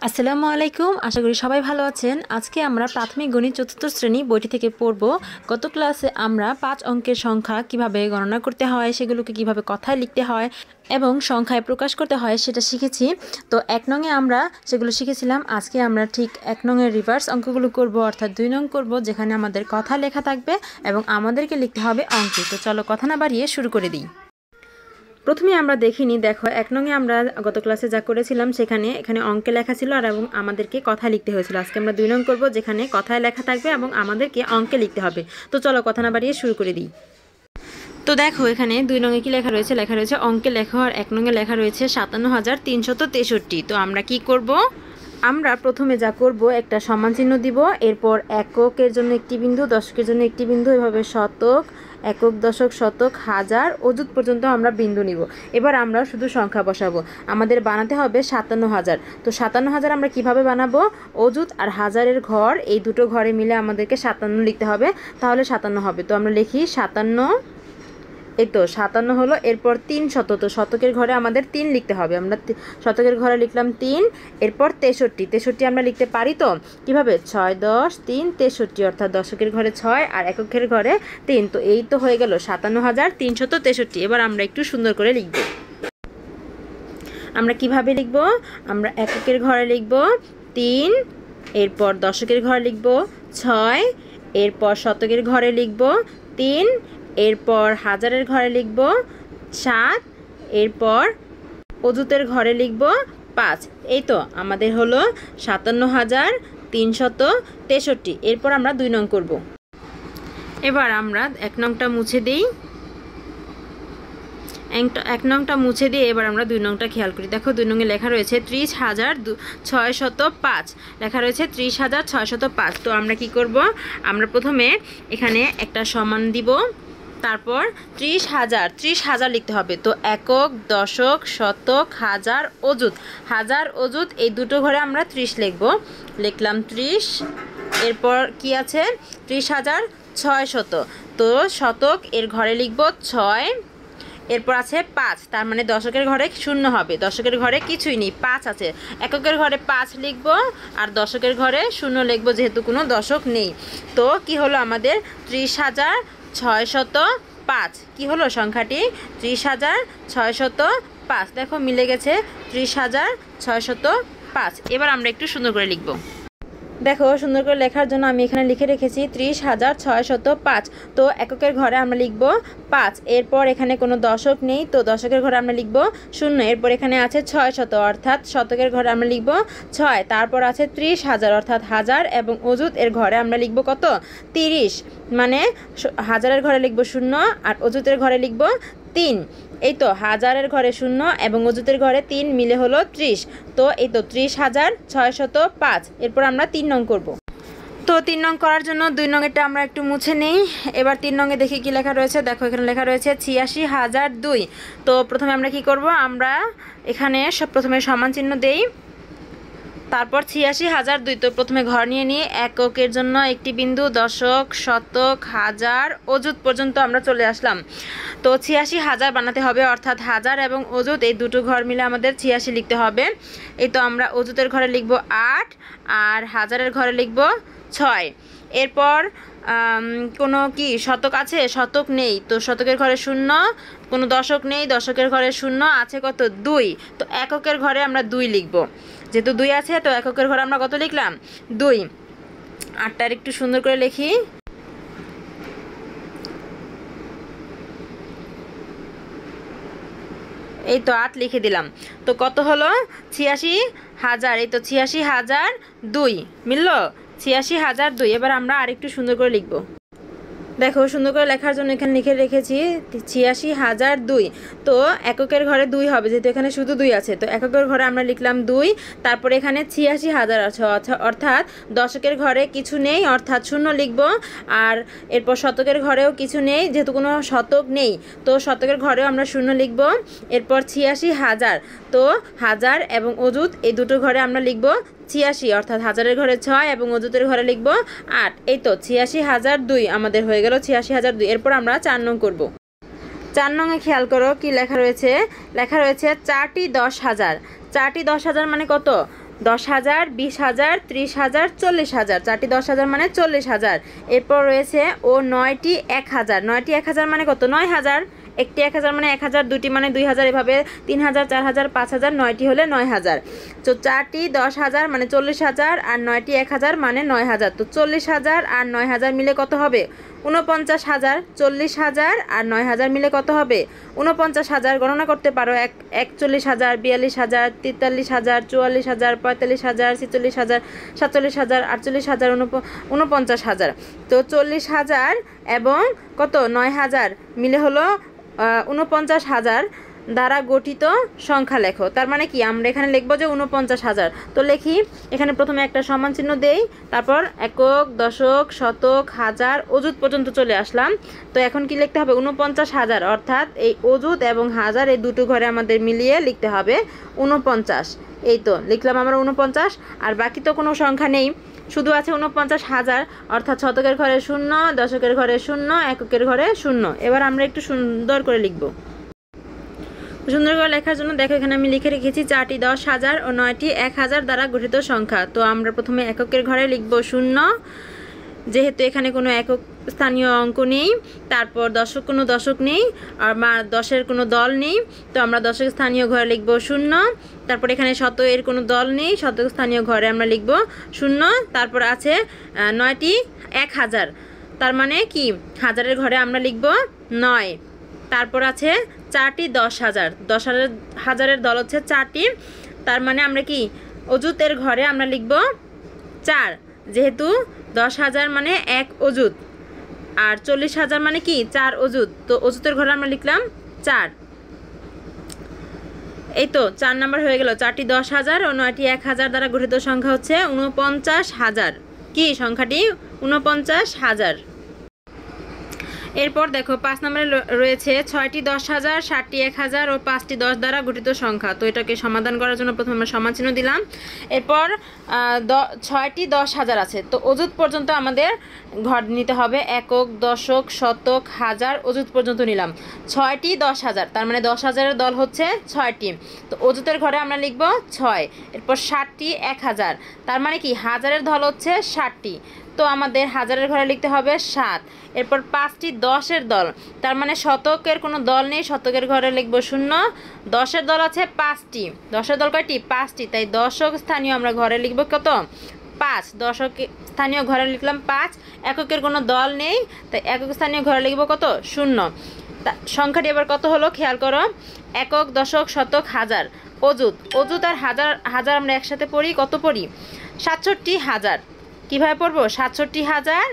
আসসালামু আলাইকুম। আশা করি সবাই ভালো আছেন। আজকে আমরা প্রাথমিক গণিত চতুর্থ শ্রেণী বইটি থেকে পড়ব। গত ক্লাসে আমরা 5 অঙ্কের সংখ্যা কিভাবে গণনা করতে হয়, সেগুলোকে কিভাবে কথায় লিখতে হয় এবং সংখ্যায় প্রকাশ করতে হয় সেটা শিখেছি। তো 1 নংয়ে আমরা সেগুলো শিখেছিলাম। আজকে আমরা ঠিক 1 নংয়ের রিভার্স অঙ্কগুলো করব, অর্থাৎ 2 নং করব, যেখানে আমাদের কথা লেখা থাকবে এবং আমাদেরকে লিখতে হবে অঙ্কে। তো চলো কথা না বাড়িয়ে শুরু করে দিই। প্রথমে আমরা দেখিনি, দেখো 1 নংয়ে আমরা গত ক্লাসে যা করেছিলাম এখানে অঙ্কে লেখা ছিল আর এবং আমাদেরকে কথা লিখতে হয়েছিল। আজকে আমরা 2 নং করব, যেখানে কথায় লেখা থাকবে এবং আমাদেরকে অঙ্কে লিখতে হবে। তো চলো কথা না বাড়িয়ে শুরু করে দিই। তো দেখো এখানে 2 নংয়ে কি লেখা রয়েছে অঙ্কে লেখা, আর 1 নংয়ে লেখা রয়েছে 57,363। তো আমরা কি করব? আমরা প্রথমে যা করব, একটা সমান চিহ্ন দিব, এরপর এককের জন্য একটি বিন্দু, দশকের জন্য একটি বিন্দু, এভাবে শতক, একক, দশক, শতক, হাজার, অযুত পর্যন্ত আমরা বিন্দু নিব। এবার আমরা শুধু সংখ্যা বসাবো। আমাদের বানাতে হবে 57,000। তো 57,000 আমরা কিভাবে বানাবো? অযুত আর হাজারের ঘর, এই দুটো ঘরে মিলে আমাদেরকে 57 লিখতে হবে, তাহলে 57 হবে। তো আমরা লিখি 57। এই তো 57 হলো। এরপর 300, তো শতকের ঘরে আমাদের 3 লিখতে হবে। আমরা শতকের ঘরে লিখলাম 3। এরপর 63 আমরা লিখতে পারি। তো কিভাবে? 6, 10, 3, 63, অর্থাৎ দশকের ঘরে 6 আর এককের ঘরে 3। তো এই তো হয়ে গেল 57,363। এবার আমরা একটু সুন্দর করে লিখব। আমরা কিভাবে লিখব? আমরা এককের ঘরে লিখব 3, এরপর দশকের ঘরে লিখব 6, এরপর শতকের ঘরে লিখব 3, এরপর হাজারের ঘরে লিখব 7, এরপর অযুতের ঘরে লিখব 5। এই তো আমাদের হলো 57,363। এরপর আমরা 2 নং করব। এবার আমরা 1 নংটা মুছে দিই। 1 নংটা মুছে দিয়ে এবার আমরা 2 নংটা খেয়াল করি। দেখো 2 নংয়ে লেখা রয়েছে 30,605 লেখা রয়েছে 30,605। তো আমরা কি করব? আমরা প্রথমে এখানে একটা সমান দিব, তারপর 30,000 লিখতে হবে। তো একক, দশক, শতক, হাজার, অযুত, অযুত এই দুটো ঘরে আমরা 30 লিখব। লিখলাম 30। এরপর কি আছে? 30,600। তো শতক এর ঘরে লিখব 6। এরপর আছে 5, তার মানে দশকের ঘরে 0 হবে, দশকের ঘরে কিছুই নেই, 5 আছে। এককের ঘরে 5 লিখব আর দশকের ঘরে 0 লিখব, যেহেতু কোনো দশক নেই। তো কি হলো আমাদের? 30,605। কি হলো সংখ্যাটি? 30,605। দেখো মিলে গেছে 30,605। এবার আমরা একটু সুন্দর করে লিখব। দেখো সুন্দর করে লেখার জন্য আমি এখানে লিখে রেখেছি 30,605। তো এককের ঘরে আমরা লিখব 5, এরপর এখানে কোনো দশক নেই, তো দশকের ঘরে আমরা লিখব 0। এরপর এখানে আছে 600, অর্থাৎ শতকের ঘরে আমরা লিখব 6। তারপর আছে 30,000, অর্থাৎ হাজার, এবং অযুত এর ঘরে আমরা লিখব কত? 30, মানে হাজারের ঘরে লিখব 0 আর অযুতের ঘরে লিখব 3। এই তো হাজারের ঘরে 0 এবং অযুতের ঘরে 3 মিলে হলো 30। তো এই তো 30,605। এরপর আমরা 3 নং করব। তো 3 নং করার জন্য 2 নংয়েরটা আমরা একটু মুছে নেই। এবার 3 নংয়ে দেখি কি লেখা রয়েছে। দেখো এখানে লেখা রয়েছে 86,002। তো প্রথমে আমরা কি করব? আমরা এখানে প্রথমে সমান চিহ্ন দেই, তারপর 86,002। তো প্রথমে ঘর নিয়ে নিই, এককের জন্য একটি বিন্দু, দশক, শতক, হাজার, অযুত পর্যন্ত আমরা চলে আসলাম। তো 86,000 বানাতে হবে, অর্থাৎ হাজার এবং অযুত এই দুটো ঘর মিলে আমাদের 86 লিখতে হবে। এই তো আমরা অযুতের ঘরে লিখব 8 আর হাজারের ঘরে লিখব 6। এরপর কোনো কি শতক আছে? শতক নেই, তো শতকের ঘরে 0, কোনো দশক নেই, দশকের ঘরে 0 আছে কত? 2। তো এককের ঘরে আমরা 2 লিখব, যেহেতু 2 আছে। তো এককের ঘরে আমরা কত লিখলাম? 2। 8টার একটু সুন্দর করে লিখি। এই তো 8 লিখে দিলাম। তো কত হলো? 86,000। এই তো 86,002 মিলল, 86,002। এবার আমরা আরেকটু সুন্দর করে লিখব। দেখো সুন্দর করে লেখার জন্য এখানে লিখে রেখেছি 86,002। তো এককের ঘরে 2 হবে, যেহেতু এখানে শুধু 2 আছে। তো এককের ঘরে আমরা লিখলাম 2, তারপরে এখানে 86,000 আছে, অর্থাৎ দশকের ঘরে কিছু নেই, অর্থাৎ 0 লিখব। আর এরপর শতকের ঘরেও কিছু নেই, যেহেতু কোনো শতক নেই, তো শতকের ঘরেও আমরা 0 লিখব। এরপর 86,000। তো হাজার এবং অযুত এই দুটো ঘরে আমরা লিখব 86, অর্থাৎ হাজারের ঘরে 6 এবং অযুতের ঘরে লিখব 8। এই তো 86,002 আমাদের হয়ে গেল 86,002। এরপর আমরা 4 নং করব। 4 নংয়ে খেয়াল করো কি লেখা রয়েছে। লেখা রয়েছে 4টি 10,000। 4টি 10,000 মানে কত? 10,000, 20,000, 30,000, 40,000। 4টি 10,000 মানে 40,000। এরপর রয়েছে ও 9টি 1,000। 9টি 1,000 মানে কত? 9,000। একটি 1,000 মানে 1,000, দুটি মানে 2,000, এভাবে 3,000, 4,000, 5,000, 9টি হলে 9,000। তো 4টি 10,000 মানে 40,000 আর 9টি 1,000 মানে 9,000। তো 40,000 আর 9,000 মিলে কত হবে? 49,000। 40,000 আর 9,000 মিলে কত হবে? 49,000। গণনা করতে পারো। 41,000, 42,000, 43,000, 44,000, 45,000, 46,000, 47,000, 48,000, 49,000। তো 40,000 এবং কত 9,000 মিলে হলো 49,000 দ্বারা গঠিত সংখ্যা লেখো। তার মানে কি আমরা এখানে লিখবো যে 49,000। তো লিখি, এখানে প্রথমে একটা সমান চিহ্ন দেই, তারপর একক, দশক, শতক, হাজার, অযুত পর্যন্ত চলে আসলাম। তো এখন কি লিখতে হবে? 49,000, অর্থাৎ এই অযুত এবং হাজার এই দুটো ঘরে আমাদের মিলিয়ে লিখতে হবে 49। এই তো লিখলাম আমরা 49, আর বাকি তো কোনো সংখ্যা নেই, শুধু আছে 49,000, অর্থাৎ শতকের ঘরে 0, দশকের ঘরে 0, এককের ঘরে 0। এবার আমরা একটু সুন্দর করে লিখব। সুন্দর করে লেখার জন্য দেখো এখানে আমি লিখে রেখেছি 4টি 10,000 ও 9টি 1,000 দ্বারা গঠিত সংখ্যা। তো আমরা প্রথমে এককের ঘরে লিখব 0, যেহেতু এখানে কোনো একক স্থানীয় অঙ্ক নেই। তারপর কোনো দশক নেই, আর 10-এর কোনো দল নেই, তো আমরা দশক স্থানীয় ঘরে লিখব 0। তারপর এখানে শতকের কোনো দল নেই, শতক স্থানীয় ঘরে আমরা লিখব 0। তারপর আছে 9টি 1,000, তার মানে কি হাজারের ঘরে আমরা লিখব 9। তারপর আছে 4টি 10,000, 10,000-এর দল হচ্ছে 4টি, তার মানে আমরা কি অযুতের ঘরে আমরা লিখব 4, যেহেতু 10,000 মানে 1 অযুত, আর 40,000 মানে কি 4 অযুত, তো অযুতের ঘরে আমরা লিখলাম 4। এই তো 4 নাম্বার হয়ে গেল। 4টি 10,000 ও 9টি 1,000 দ্বারা গঠিত সংখ্যা হচ্ছে 49,000। কি সংখ্যাটি? 49,000। এরপর দেখো 5 নম্বরে রয়েছে 6টি 10,000, 7টি 1,000 ও 5টি 10 দ্বারা গঠিত সংখ্যা। তো এটাকে সমাধান করার জন্য প্রথমে আমরা সমান চিহ্ন দিলাম। এরপর 6টি 10,000 আছে, তো অযুত পর্যন্ত আমাদের ঘর নিতে হবে। একক, দশক, শতক, হাজার, অযুত পর্যন্ত নিলাম। 6টি 10,000, তার মানে 10,000-এর দল হচ্ছে 6টি, তো অযুতের ঘরে আমরা লিখব 6। এরপর 7টি 1,000, তার মানে কি হাজারের দল হচ্ছে 7টি, তো আমাদের হাজারের ঘরে লিখতে হবে 7। এরপর 5টি 10-এর দল, তার মানে শতকের কোনো দল নেই, শতকের ঘরে লিখব 0। 10-এর দল আছে 5টি, 10-এর দল কয়টি? 5টি, তাই দশক স্থানীয় আমরা ঘরে লিখব কত? 5। দশক স্থানীয় ঘরে লিখলাম 5। এককের কোনো দল নেই, তাই একক স্থানীয় ঘরে লিখব কত? 0। সংখ্যাটি এবার কত হলো খেয়াল করো। একক, দশক, শতক, হাজার, অযুত। অযুত আর হাজার, হাজার আমরা একসাথে পড়ি, কত পড়ি? 67,000। কীভাবে পড়বো? 67,000,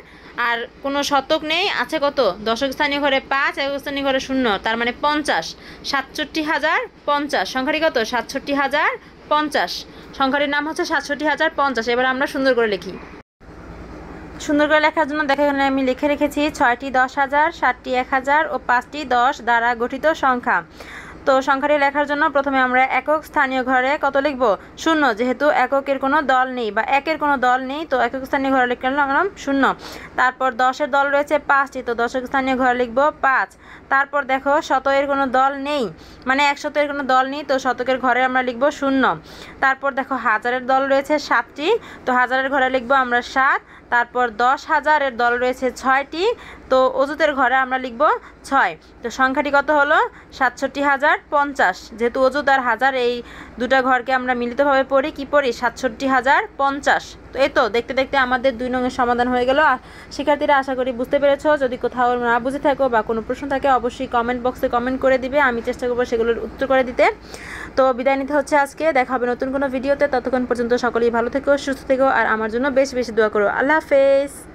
আর কোনো শতক নেই, আছে কত? দশক স্থানীয় ঘরে 5, একক স্থানীয় ঘরে 0, তার মানে 50। 67,050। সংখ্যাটি কত? 67,050। সংখ্যাটির নাম হচ্ছে 67,050। এবার আমরা সুন্দর করে লিখি। সুন্দর করে লেখার জন্য দেখো এখানে আমি লিখে রেখেছি 6টি 10,000, 7টি 1,000 ও 5টি 10 দ্বারা গঠিত সংখ্যা। তো সংখ্যাটি লেখার জন্য প্রথমে আমরা একক স্থানীয় ঘরে কত লিখব? 0, যেহেতু এককের কোনো দল নেই বা একের কোনো দল নেই, তো একক স্থানীয় ঘরে লিখলাম 0। তারপর 10-এর দল রয়েছে 5টি, তো দশক স্থানীয় ঘরে লিখব 5। তারপর দেখো শতকের কোনো দল নেই, মানে 100-এর কোনো দল নেই, তো শতকের ঘরে আমরা লিখব 0। তারপর দেখো হাজারের দল রয়েছে 7টি, তো হাজারের ঘরে লিখব আমরা 7। তারপর 10,000-এর দল রয়েছে 6টি, তো অযুতের ঘরে আমরা লিখব 6। তো সংখ্যাটি কত হলো? 67,050। যেহেতু অযুত আর হাজার এই দুটা ঘরকে আমরা মিলিতভাবে পড়ি, কি পড়ি? 67,050। তো এই তো দেখতে দেখতে আমাদের 2 নংয়ের সমাধান হয়ে গেল। শিক্ষার্থীরা আশা করি বুঝতে পেরেছো। যদি কোথাও না বুঝে থাকো বা কোনো প্রশ্ন থাকে অবশ্যই কমেন্ট বক্সে কমেন্ট করে দিবে, আমি চেষ্টা করবো সেগুলোর উত্তর করে দিতে। তো বিদায় নিতে হচ্ছে আজকে, দেখা হবে নতুন কোনো ভিডিওতে। ততক্ষণ পর্যন্ত সকলেই ভালো থেকো, সুস্থ থেকো, আর আমার জন্য বেশি বেশি দোয়া করো। আল্লাহ হাফেজ।